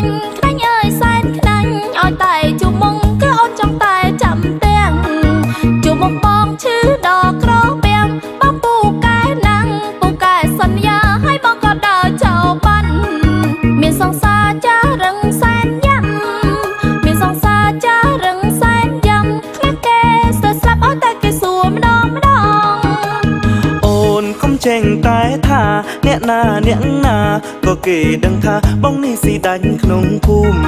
ញខ្លាញ់អើយសែនខ្លាញ់ឲ្យតែជួបមុងគឺអូនចង់តែចាំទាំងជួបមុខបងឈឺដល់ក្រពាំងបងពូកែណាំងពូកែសន្យាឲ្យបងក៏ដើរចោលបាត់មានសង្សារចារឹងសែនយ៉ាំមានសង្សារចារឹងសែនយ៉ាំខ្លាចគេស្ទើរស្លាប់ឲ្យតែគេសួរម្ដងអូនកុំចេញតែថាអ្នកណាក៏គេដឹងថាបងនេះស៊ីដាច់ក្នុងភូមិ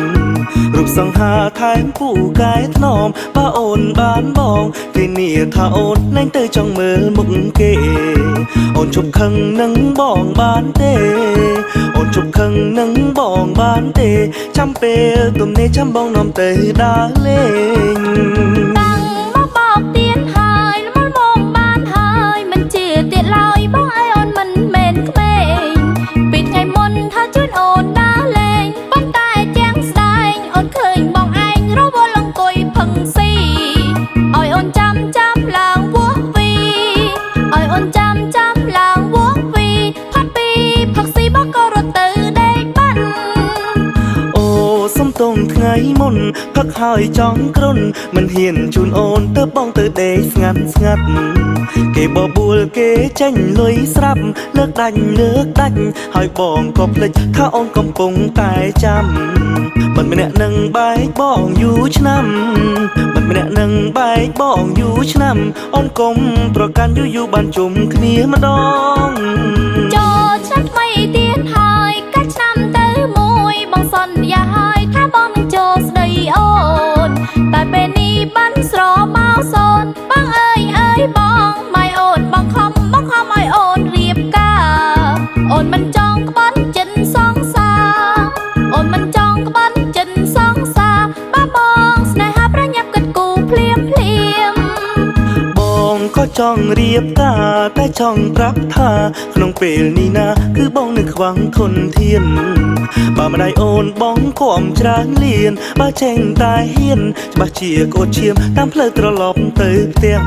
រូបសង្ហាថែមពូកែថ្នមបើអូនបានបងគេនេះថាអូនណែងទៅចង់មើលមុខគេអូនជប់ខឹងនឹងបងបានទេអូនជប់ខឹងនឹងបងបានទេចាំពេលទំនេរចាំបងនាំទៅដើរលេងតាំងមកបោកទៀនហើយមកមកបានហើយមិនជាទៀតឡើយបងអើយអូនមិនមែនក្មេងពីថ្ងៃមុនថាជូនអូនដើរលេងប៉ុន្តែទាំងស្ដែងអូនឃើញបងឯងរវល់អង្គុយផឹងស៊ីឲ្យអូនចាំឡើងវោះវីឲ្យអូនចាំឡើងវោះវីផាត់ពីផឹកស៊ីបងក៏រត់ទៅដេកបាត់អូសុំទងថ្ងៃមុនផឹកហើយចង់គ្រុនមិនហ៊ានជូនអូនទៅបងទៅដេកស្ងាត់គេបបួលគេចេញលុយស្រាប់លើកដាច់ហើយបងក៏ភ្លេចថាអូនកំពុងតែចាំមិនម្នាក់នឹងបែកបងយូរឆ្នាំអូនកុំប្រកាន់យូរបានជុំគ្នាម្ដងចូលឆ្នាំថ្មីទៀតហើយកាច់ឆ្នាំទៅមួយបងសន្យាហើយថាបងនឹងចូលស្ដីអូនតែពេលនេះបានស្រមោសូនបងអើយបងម៉ែអូនបងខំឲ្យអូនរៀបការអូនមិនចង់ក្បត់ចិនសងសាអូនមិនចង់ក្បត់ចិនសងសាបងស្នេហាប្រញាប់គិតគូភ្លាមបងក៏ចង់រៀបការតែចង់ប្រាប់ថាក្នុងពេលនេះណាគឺបងនៅខ្វាំងធនធានបើម្ដាយអូនបងគំច្រើនលៀនបើចេញតែហ៊ានច្បាស់ជាកូនឈាមតាមផ្លូវត្រឡប់ទៅផ្ទះ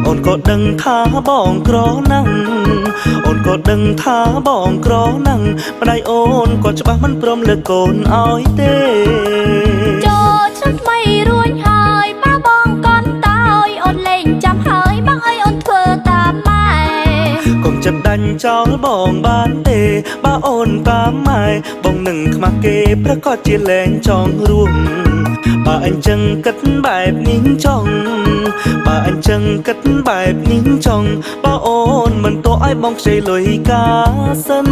អូនក៏ដឹងថាបងក្រណាំងម្ដាយអូនក៏ច្បាស់មិនព្រមលើកកូនឲ្យទេចូលឆ្នាំថ្មីរួចហើយបងកូនតើយអូនលេងចាំហើយបងអើយអូនធ្វើតាមម៉ែកុំចិត្តដាញ់ចោលបងបានទេបើអូនតាមម៉ែបងនឹងខ្មាស់គេប្រកាសជាលែងចង់រួមបើអញ្ចឹងគិតបែបនេះចង់បើអូនមិនទោះឲ្យបងខ្ចីលុយកាសិន